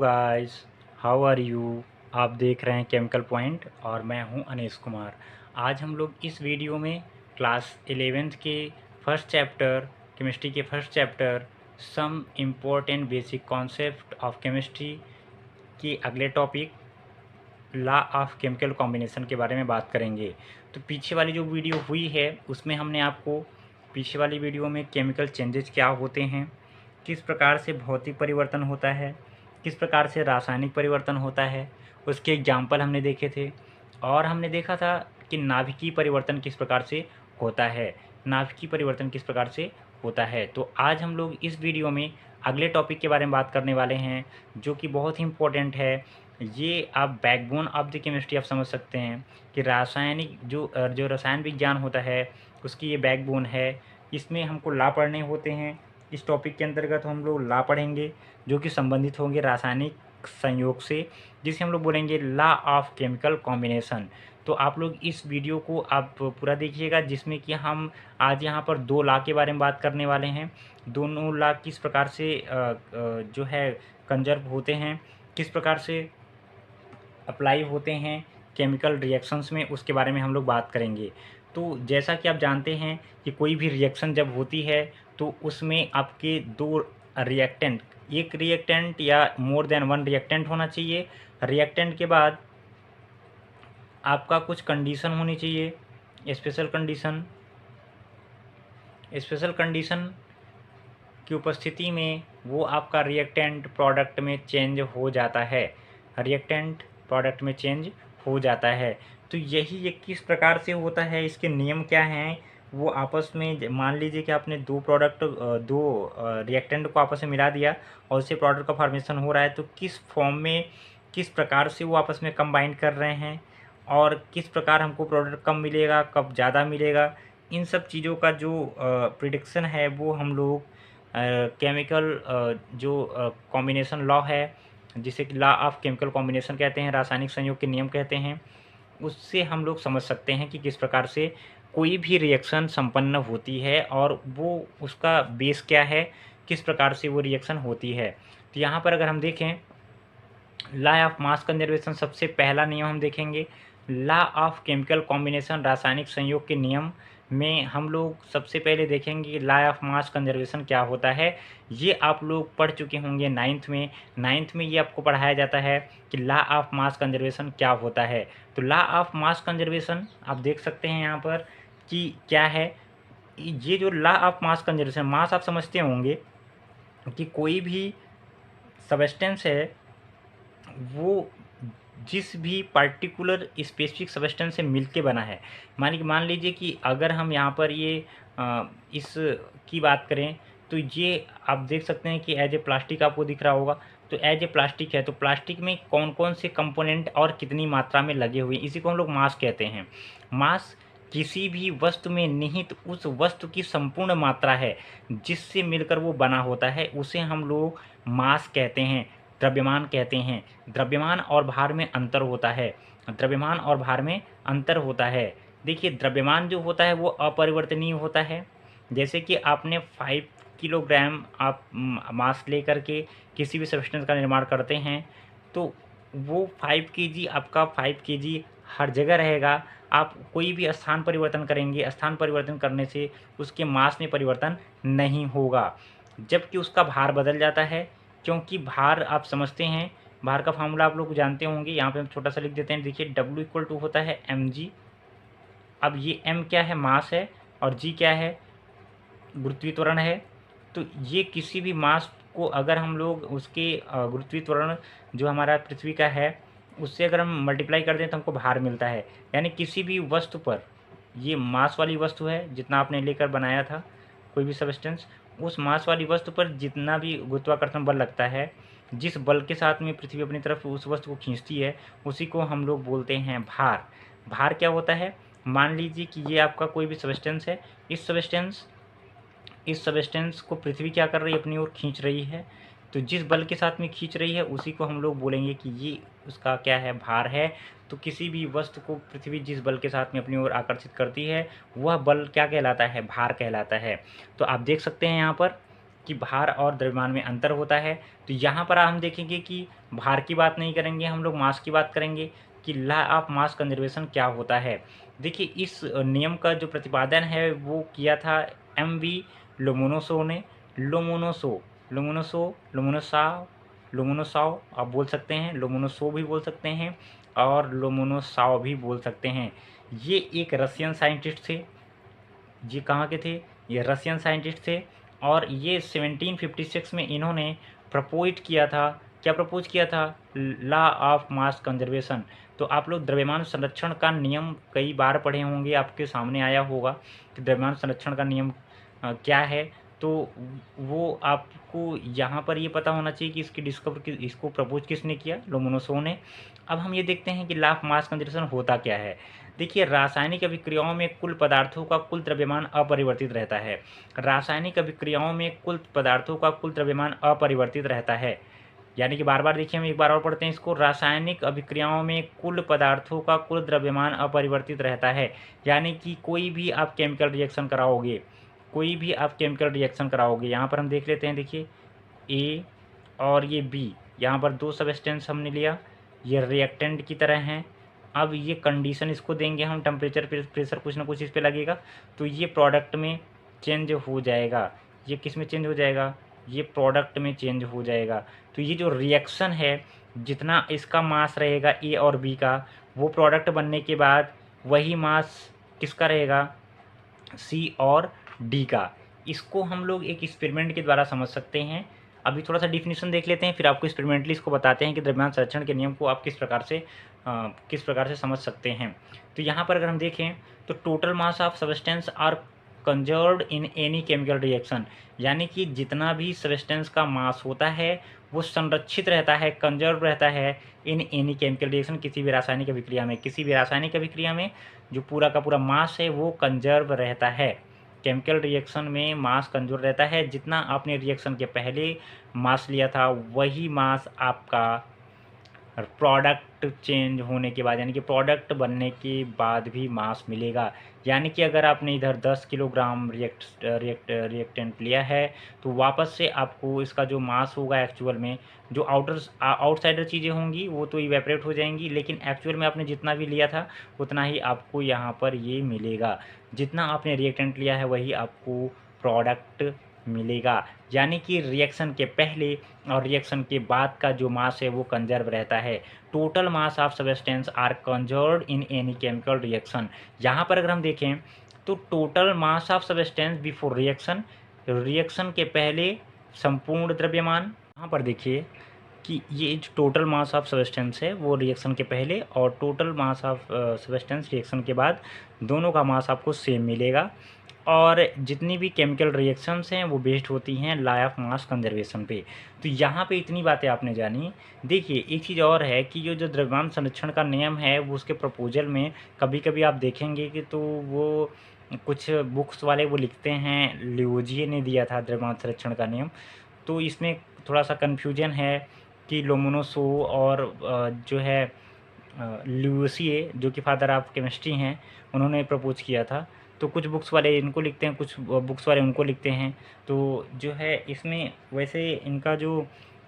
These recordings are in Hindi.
Guys, how are you. आप देख रहे हैं केमिकल पॉइंट और मैं हूं अनीश कुमार। आज हम लोग इस वीडियो में क्लास 11th के फर्स्ट चैप्टर केमिस्ट्री के first chapter some important basic concept of chemistry के अगले topic law of chemical combination के बारे में बात करेंगे। तो पीछे वाली जो वीडियो हुई है उसमें हमने आपको पीछे वाली वीडियो में केमिकल चेंजेस क्या होते हैं, किस प्रकार से भौतिक परिवर्तन होता है, किस प्रकार से रासायनिक परिवर्तन होता है, उसके एग्जाम्पल हमने देखे थे। और हमने देखा था कि नाभिकीय परिवर्तन किस प्रकार से होता है, नाभिकीय परिवर्तन किस प्रकार से होता है। तो आज हम लोग इस वीडियो में अगले टॉपिक के बारे में बात करने वाले हैं जो कि बहुत ही इम्पोर्टेंट है। ये आप बैकबोन ऑफ द केमिस्ट्री आप समझ सकते हैं कि रासायनिक जो रसायन विज्ञान होता है उसकी ये बैकबोन है। इसमें हमको लॉ पढ़ने होते हैं। इस टॉपिक के अंतर्गत हम लोग लॉ पढ़ेंगे जो कि संबंधित होंगे रासायनिक संयोग से, जिसे हम लोग बोलेंगे लॉ ऑफ केमिकल कॉम्बिनेशन। तो आप लोग इस वीडियो को आप पूरा देखिएगा, जिसमें कि हम आज यहाँ पर दो लॉ के बारे में बात करने वाले हैं। दोनों लॉ किस प्रकार से जो है कंजर्व होते हैं, किस प्रकार से अप्लाई होते हैं केमिकल रिएक्शंस में, उसके बारे में हम लोग बात करेंगे। तो जैसा कि आप जानते हैं कि कोई भी रिएक्शन जब होती है तो उसमें आपके दो रिएक्टेंट, एक रिएक्टेंट या मोर देन वन रिएक्टेंट होना चाहिए। रिएक्टेंट के बाद आपका कुछ कंडीशन होनी चाहिए, स्पेशल कंडीशन। स्पेशल कंडीशन की उपस्थिति में वो आपका रिएक्टेंट प्रोडक्ट में चेंज हो जाता है, रिएक्टेंट प्रोडक्ट में चेंज हो जाता है। तो यही ये किस प्रकार से होता है, इसके नियम क्या हैं, वो आपस में मान लीजिए कि आपने दो रिएक्टेंट को आपस में मिला दिया और उससे प्रोडक्ट का फॉर्मेशन हो रहा है, तो किस फॉर्म में किस प्रकार से वो आपस में कंबाइन कर रहे हैं और किस प्रकार हमको प्रोडक्ट कम मिलेगा, कब ज़्यादा मिलेगा, इन सब चीज़ों का जो प्रिडिक्शन है वो हम लोग केमिकल जो कॉम्बिनेशन लॉ है, जिसे कि लॉ ऑफ केमिकल कॉम्बिनेशन कहते हैं, रासायनिक संयोग के नियम कहते हैं, उससे हम लोग समझ सकते हैं कि किस प्रकार से कोई भी रिएक्शन संपन्न होती है और वो उसका बेस क्या है, किस प्रकार से वो रिएक्शन होती है। तो यहाँ पर अगर हम देखें लॉ ऑफ मास कंजर्वेशन, सबसे पहला नियम हम देखेंगे लॉ ऑफ केमिकल कॉम्बिनेशन, रासायनिक संयोग के नियम में हम लोग सबसे पहले देखेंगे कि लॉ ऑफ मास कंजर्वेशन क्या होता है। ये आप लोग पढ़ चुके होंगे नाइन्थ में ये आपको पढ़ाया जाता है कि लॉ ऑफ मास कंजर्वेशन क्या होता है। तो लॉ ऑफ मास कंजर्वेशन आप देख सकते हैं यहाँ पर कि क्या है। ये जो लॉ ऑफ मास कंजर्वेशन, मास आप समझते होंगे कि कोई भी सबस्टेंस है वो जिस भी पार्टिकुलर स्पेसिफिक सब्सटेंस से मिलके बना है। मान लीजिए कि अगर हम यहाँ पर ये इस की बात करें तो ये आप देख सकते हैं कि एज ए प्लास्टिक आपको दिख रहा होगा। तो एज ए प्लास्टिक है तो प्लास्टिक में कौन कौन से कंपोनेंट और कितनी मात्रा में लगे हुए हैं, इसी को हम लोग मास कहते हैं। मास किसी भी वस्तु में निहित उस वस्तु की संपूर्ण मात्रा है जिससे मिलकर वो बना होता है, उसे हम लोग मास कहते हैं, द्रव्यमान कहते हैं। द्रव्यमान और भार में अंतर होता है, द्रव्यमान और भार में अंतर होता है। देखिए द्रव्यमान जो होता है वो अपरिवर्तनीय होता है। जैसे कि आपने 5 किलोग्राम आप मास लेकर के किसी भी सब्सटेंस का निर्माण करते हैं तो वो 5 केजी आपका 5 केजी हर जगह रहेगा। आप कोई भी स्थान परिवर्तन करेंगे, स्थान परिवर्तन करने से उसके मास में परिवर्तन नहीं होगा, जबकि उसका भार बदल जाता है। क्योंकि भार आप समझते हैं, भार का फार्मूला आप लोग जानते होंगे, यहाँ पे हम छोटा सा लिख देते हैं। देखिए W इक्वल टू होता है mg। अब ये m क्या है, मास है, और g क्या है, गुरुत्वीय त्वरण है। तो ये किसी भी मास को अगर हम लोग उसके गुरुत्वीय त्वरण जो हमारा पृथ्वी का है उससे अगर हम मल्टीप्लाई कर दें तो हमको भार मिलता है। यानी किसी भी वस्तु पर, ये मास वाली वस्तु है जितना आपने लेकर बनाया था कोई भी सब्सटेंस, उस मास वाली वस्तु पर जितना भी गुरुत्वाकर्षण बल लगता है, जिस बल के साथ में पृथ्वी अपनी तरफ उस वस्तु को खींचती है, उसी को हम लोग बोलते हैं भार। भार क्या होता है, मान लीजिए कि ये आपका कोई भी सब्सटेंस है, इस सब्सटेंस को पृथ्वी क्या कर रही है, अपनी ओर खींच रही है। तो जिस बल के साथ में खींच रही है उसी को हम लोग बोलेंगे कि ये उसका क्या है, भार है। तो किसी भी वस्तु को पृथ्वी जिस बल के साथ में अपनी ओर आकर्षित करती है वह बल क्या कहलाता है, भार कहलाता है। तो आप देख सकते हैं यहाँ पर कि भार और द्रव्यमान में अंतर होता है। तो यहाँ पर हम देखेंगे कि भार की बात नहीं करेंगे, हम लोग मास की बात करेंगे कि लॉ ऑफ मास कंजर्वेशन क्या होता है। देखिए, इस नियम का जो प्रतिपादन है वो किया था एम.वी. लोमोनोसोव ने। लोमोनोसाव आप बोल सकते हैं, लोमोनोसोव भी बोल सकते हैं और लोमोनोसाव भी बोल सकते हैं। ये एक रशियन साइंटिस्ट थे। ये कहाँ के थे? ये रशियन साइंटिस्ट थे और ये 1756 में इन्होंने प्रपोज किया था। क्या प्रपोज किया था? Law of mass conservation. तो आप लोग द्रव्यमान संरक्षण का नियम कई बार पढ़े होंगे, आपके सामने आया होगा कि द्रव्यमान संरक्षण का नियम क्या है। तो वो आपको यहाँ पर ये पता होना चाहिए कि इसको प्रपोज किसने किया? लोमोनोसोव ने। अब हम ये देखते हैं कि लॉ ऑफ मास कंजर्वेशन होता क्या है। देखिए, रासायनिक अभिक्रियाओं में कुल पदार्थों का कुल द्रव्यमान अपरिवर्तित रहता है। रासायनिक अभिक्रियाओं में कुल पदार्थों का कुल द्रव्यमान अपरिवर्तित रहता है। यानी कि बार-बार देखिए, हम एक बार और पढ़ते हैं इसको। रासायनिक अभिक्रियाओं में कुल पदार्थों का कुल द्रव्यमान अपरिवर्तित रहता है। यानी कि कोई भी आप केमिकल रिएक्शन कराओगे, यहाँ पर हम देख लेते हैं। देखिए, ए और ये बी, यहाँ पर दो सबस्टेंस हमने लिया, ये रिएक्टेंट की तरह हैं। अब ये कंडीशन इसको देंगे हम, टेम्परेचर प्रेशर कुछ ना कुछ इस पे लगेगा, तो ये प्रोडक्ट में चेंज हो जाएगा। ये किस में चेंज हो जाएगा? ये प्रोडक्ट में चेंज हो जाएगा। तो ये जो रिएक्शन है, जितना इसका मास रहेगा ए और बी का, वो प्रोडक्ट बनने के बाद वही मास किसका रहेगा? सी और डी का। इसको हम लोग एक एक्सपेरिमेंट के द्वारा समझ सकते हैं। अभी थोड़ा सा डिफिनीशन देख लेते हैं, फिर आपको एक्सपेरिमेंटली इसको बताते हैं कि द्रव्यमान संरक्षण के नियम को आप किस प्रकार से समझ सकते हैं। तो यहाँ पर अगर हम देखें तो total mass of substance are conserved in any chemical reaction, यानी कि जितना भी सब्सटेंस का मास होता है वो संरक्षित रहता है, कंजर्व रहता है इन एनी केमिकल रिएक्शन, किसी भी रासायनिक अभिक्रिया में जो पूरा का पूरा मास है वो कंजर्व रहता है। केमिकल रिएक्शन में मास कंजर्व रहता है। जितना आपने रिएक्शन के पहले मास लिया था वही मास आपका प्रोडक्ट चेंज होने के बाद, यानी कि प्रोडक्ट बनने के बाद भी मास मिलेगा। यानी कि अगर आपने इधर 10 किलोग्राम रिएक्टेंट लिया है तो वापस से आपको इसका जो मास होगा एक्चुअल में, जो आउटसाइडर चीज़ें होंगी वो तो इवेपरेट हो जाएंगी, लेकिन एक्चुअल में आपने जितना भी लिया था उतना ही आपको यहाँ पर ये मिलेगा। जितना आपने रिएक्टेंट लिया है वही आपको प्रोडक्ट मिलेगा। यानी कि रिएक्शन के पहले और रिएक्शन के बाद का जो मास है वो कंजर्व रहता है। Total mass of substance are conserved in any chemical reaction. यहाँ पर अगर हम देखें तो total mass of substance before reaction के पहले संपूर्ण द्रव्यमान। यहाँ पर देखिए कि ये जो टोटल मास ऑफ सब्सटेंस है वो रिएक्शन के पहले और total mass of substance reaction के बाद, दोनों का मास आपको सेम मिलेगा। और जितनी भी केमिकल रिएक्शंस हैं वो बेस्ड होती हैं लॉ ऑफ मास कंजर्वेशन पे। तो यहाँ पे इतनी बातें आपने जानी। देखिए, एक चीज़ और है कि जो द्रव्यमान संरक्षण का नियम है वो उसके प्रपोजल में कभी कभी आप देखेंगे कि तो वो कुछ बुक्स वाले वो लिखते हैं, लियोजिए ने दिया था द्रव्यमान संरक्षण का नियम, तो इसमें थोड़ा सा कन्फ्यूजन है कि लोमोनोसोव और जो है लियोजिए, जो कि फादर ऑफ केमिस्ट्री हैं, उन्होंने प्रपोज किया था। तो कुछ बुक्स वाले इनको लिखते हैं, कुछ बुक्स वाले उनको लिखते हैं। तो जो है इसमें वैसे इनका जो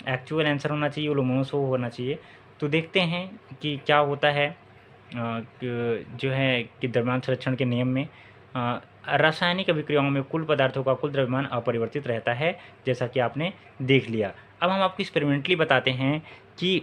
एक्चुअल आंसर होना चाहिए वो लोमोनोसोव होना चाहिए। तो देखते हैं कि क्या होता है जो है कि द्रव्यमान संरक्षण के नियम में रासायनिक अभिक्रियाओं में कुल पदार्थों का कुल द्रव्यमान अपरिवर्तित रहता है, जैसा कि आपने देख लिया। अब हम आपको एक्सपेरिमेंटली बताते हैं कि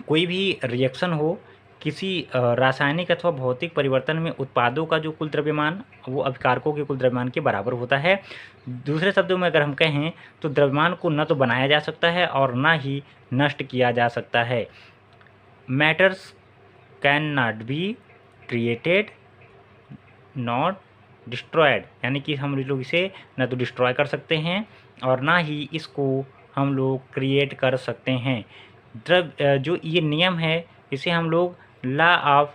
कोई भी रिएक्शन हो, किसी रासायनिक अथवा भौतिक परिवर्तन में उत्पादों का जो कुल द्रव्यमान वो अभिकारकों के कुल द्रव्यमान के बराबर होता है। दूसरे शब्दों में अगर हम कहें तो द्रव्यमान को न तो बनाया जा सकता है और न ही नष्ट किया जा सकता है। Matters can not be created not destroyed, यानी कि हम लोग इसे न तो डिस्ट्रॉय कर सकते हैं और ना ही इसको हम लोग क्रिएट कर सकते हैं। जो ये नियम है इसे हम लोग law of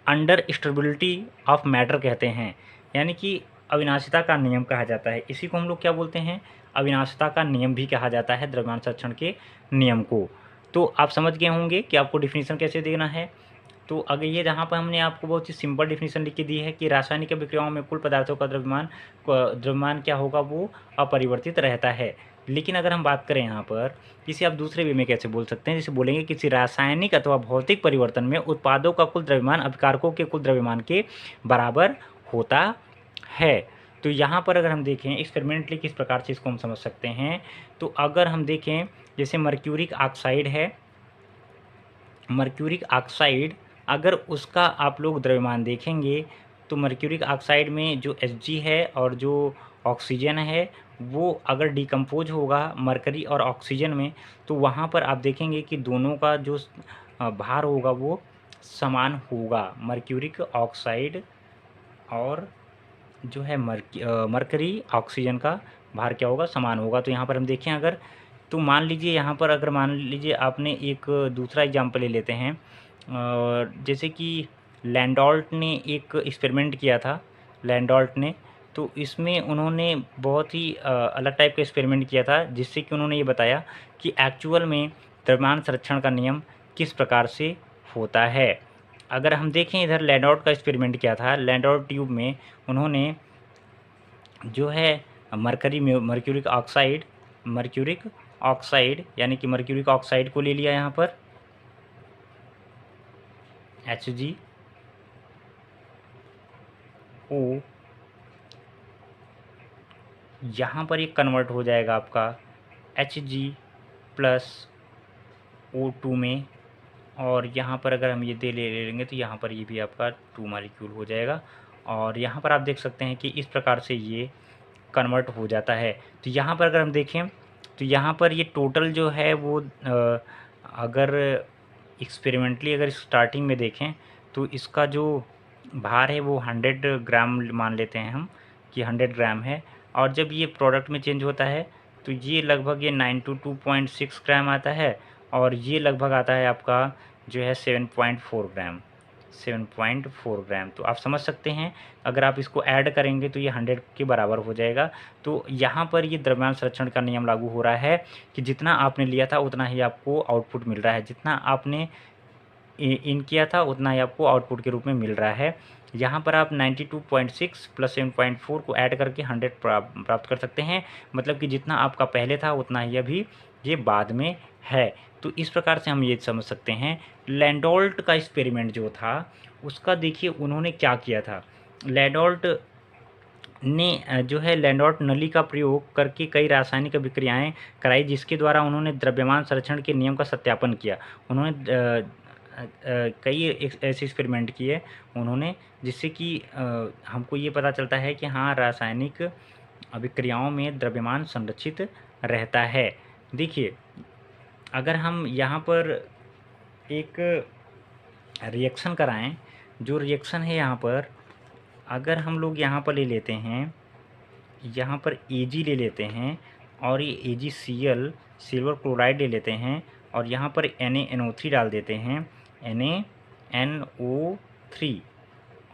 under stability of matter कहते हैं, यानी कि अविनाशिता का नियम कहा जाता है। इसी को हम लोग क्या बोलते हैं? अविनाशिता का नियम भी कहा जाता है द्रव्यमान संरक्षण के नियम को। तो आप समझ गए होंगे कि आपको डिफिनीशन कैसे देना है। तो अगर ये जहाँ पर हमने आपको बहुत ही सिंपल डेफिनेशन लिख के दी है कि रासायनिक अभिक्रियाओं में कुल पदार्थों का द्रव्यमान क्या होगा, वो अपरिवर्तित रहता है। लेकिन अगर हम बात करें यहाँ पर इसे आप दूसरे वे में कैसे बोल सकते हैं, जैसे बोलेंगे किसी रासायनिक अथवा भौतिक परिवर्तन में उत्पादों का कुल द्रव्यमान अभिकारकों के कुल द्रव्यमान के बराबर होता है। तो यहाँ पर अगर हम देखें एक्सपेरिमेंटली किस प्रकार से इसको हम समझ सकते हैं, तो अगर हम देखें जैसे मर्क्यूरिक ऑक्साइड है, मर्क्यूरिक ऑक्साइड अगर उसका आप लोग द्रव्यमान देखेंगे तो मर्क्यूरिक ऑक्साइड में जो Hg है और जो ऑक्सीजन है वो अगर डिकम्पोज होगा मरकरी और ऑक्सीजन में, तो वहाँ पर आप देखेंगे कि दोनों का जो भार होगा वो समान होगा। मर्क्यूरिक ऑक्साइड और जो है मरकरी ऑक्सीजन का भार क्या होगा, समान होगा। तो यहाँ पर हम देखें अगर, तो मान लीजिए यहाँ पर अगर मान लीजिए आपने एक दूसरा एग्जाम्पल ले लेते हैं, जैसे कि लैंडोल्ट ने एक एक्सपेरिमेंट किया था, लैंडोल्ट ने, तो इसमें उन्होंने बहुत ही अलग टाइप का एक्सपेरिमेंट किया था, जिससे कि उन्होंने ये बताया कि एक्चुअल में द्रव्यमान संरक्षण का नियम किस प्रकार से होता है। अगर हम देखें इधर लैंडोल्ट का एक्सपेरिमेंट किया था, लैंडोल्ट ट्यूब में उन्होंने जो है मर्क्यूरिक ऑक्साइड यानी कि मर्क्यूरिक ऑक्साइड को ले लिया यहाँ पर HgO, यहाँ पर ये कन्वर्ट हो जाएगा आपका Hg+O2 में, और यहाँ पर अगर हम ये ले लेंगे तो यहाँ पर ये भी आपका 2 मॉलिक्यूल हो जाएगा। और यहाँ पर आप देख सकते हैं कि इस प्रकार से ये कन्वर्ट हो जाता है। तो यहाँ पर अगर हम देखें तो यहाँ पर ये टोटल जो है वो अगर एक्सपेरिमेंटली अगर स्टार्टिंग में देखें तो इसका जो भार है वो 100 ग्राम मान लेते हैं हम कि 100 ग्राम है, और जब ये प्रोडक्ट में चेंज होता है तो ये लगभग ये 92.6 ग्राम आता है, और ये लगभग आता है आपका जो है 7.4 ग्राम। तो आप समझ सकते हैं अगर आप इसको ऐड करेंगे तो ये 100 के बराबर हो जाएगा। तो यहाँ पर ये द्रव्यमान संरक्षण का नियम लागू हो रहा है कि जितना आपने लिया था उतना ही आपको आउटपुट मिल रहा है, जितना आपने इन किया था उतना ही आपको आउटपुट के रूप में मिल रहा है। यहाँ पर आप 92.6 प्लस 7.4 को ऐड करके 100 प्राप्त कर सकते हैं, मतलब कि जितना आपका पहले था उतना ही अभी ये बाद में है। तो इस प्रकार से हम ये समझ सकते हैं लैंडोल्ट का एक्सपेरिमेंट जो था उसका देखिए उन्होंने क्या किया था। लैंडोल्ट ने जो है लैंडोल्ट नली का प्रयोग करके कई रासायनिक अभिक्रियाएं कराई, जिसके द्वारा उन्होंने द्रव्यमान संरक्षण के नियम का सत्यापन किया। उन्होंने कई ऐसे एक्सपेरिमेंट किए उन्होंने, जिससे कि हमको ये पता चलता है कि हाँ रासायनिक अभिक्रियाओं में द्रव्यमान संरक्षित रहता है। देखिए अगर हम यहाँ पर एक रिएक्शन कराएं, जो रिएक्शन है यहाँ पर अगर हम लोग यहाँ पर ले लेते हैं, यहाँ पर Ag ले लेते हैं और ये AgCl सिल्वर क्लोराइड ले लेते हैं और यहाँ पर NaNO3 डाल देते हैं, NaNO3,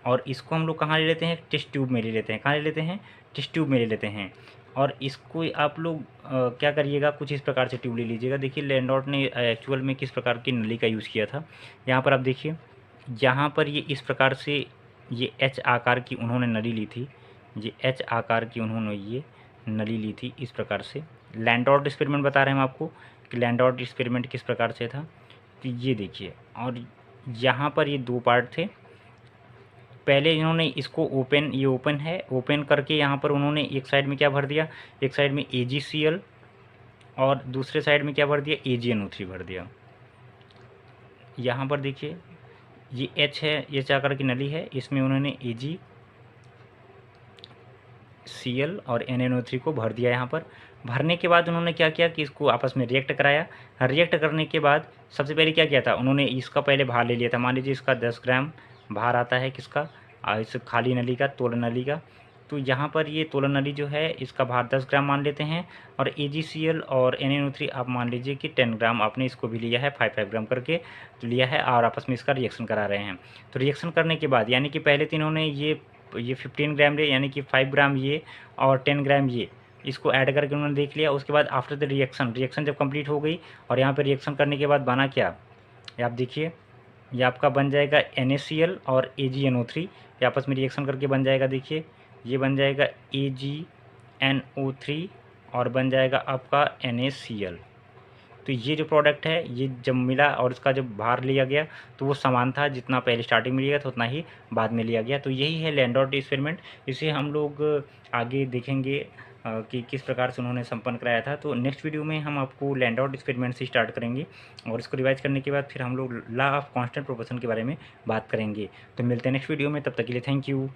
और इसको हम लोग कहाँ ले लेते हैं, टेस्ट ट्यूब में ले लेते हैं। कहाँ ले लेते हैं, टेस्ट ट्यूब में ले लेते हैं। और इसको आप लोग क्या करिएगा, कुछ इस प्रकार से ट्यूब ले लीजिएगा। देखिए लैंडोल्ट ने एक्चुअल में किस प्रकार की नली का यूज़ किया था। यहाँ पर आप देखिए, यहाँ पर ये इस प्रकार से ये H आकार की उन्होंने नली ली थी, ये H आकार की उन्होंने ये नली ली थी इस प्रकार से। लैंडोल्ट एक्सपेरिमेंट बता रहे हैं हम आपको कि लैंडोल्ट एक्सपेरिमेंट किस प्रकार से था। तो ये देखिए, और यहाँ पर ये दो पार्ट थे। पहले इन्होंने इसको ओपन, ये ओपन है, ओपन करके यहाँ पर उन्होंने एक साइड में क्या भर दिया, एक साइड में AgCl और दूसरे साइड में क्या भर दिया, AgNO3 भर दिया। यहाँ पर देखिए ये H है, H आकार की नली है, इसमें उन्होंने AgCl और NaNO3 को भर दिया। यहाँ पर भरने के बाद उन्होंने क्या किया कि इसको आपस में रिएक्ट कराया। रिएक्ट करने के बाद सबसे पहले क्या किया था, उन्होंने इसका पहले भार ले लिया था। मान लीजिए इसका 10 ग्राम भार आता है किसका, इस खाली नली का, तोलन नली का। तो यहाँ पर ये तोलन नली जो है इसका भार 10 ग्राम मान लेते हैं, और AgCl और NaNO3 आप मान लीजिए कि 10 ग्राम आपने इसको भी लिया है, 5 ग्राम करके तो लिया है, और आपस में इसका रिएक्शन करा रहे हैं। तो रिएक्शन करने के बाद यानी कि पहले तीनों ने ये 15 ग्राम ले, यानी कि 5 ग्राम ये और 10 ग्राम ये, इसको ऐड करके उन्होंने देख लिया। उसके बाद आफ्टर द रिएक्शन जब कंप्लीट हो गई और यहाँ पर रिएक्शन करने के बाद बना क्या, आप देखिए ये आपका बन जाएगा NaCl और AgNO3, ये आपस में रिएक्शन करके बन जाएगा। देखिए ये बन जाएगा AgNO3 और बन जाएगा आपका NaCl। तो ये जो प्रोडक्ट है ये जब मिला और इसका जब बाहर लिया गया तो वो समान था, जितना पहले स्टार्टिंग में लिया था उतना ही बाद में लिया गया। तो यही है लैंडोर्फ एक्सपेरिमेंट। इसे हम लोग आगे देखेंगे कि किस प्रकार से उन्होंने संपन्न कराया था। तो नेक्स्ट वीडियो में हम आपको लैंडोर्फ एक्सपेरिमेंट से स्टार्ट करेंगे और इसको रिवाइज करने के बाद फिर हम लोग लॉ ऑफ कांस्टेंट प्रोपोर्शन के बारे में बात करेंगे। तो मिलते हैं नेक्स्ट वीडियो में, तब तक के लिए थैंक यू।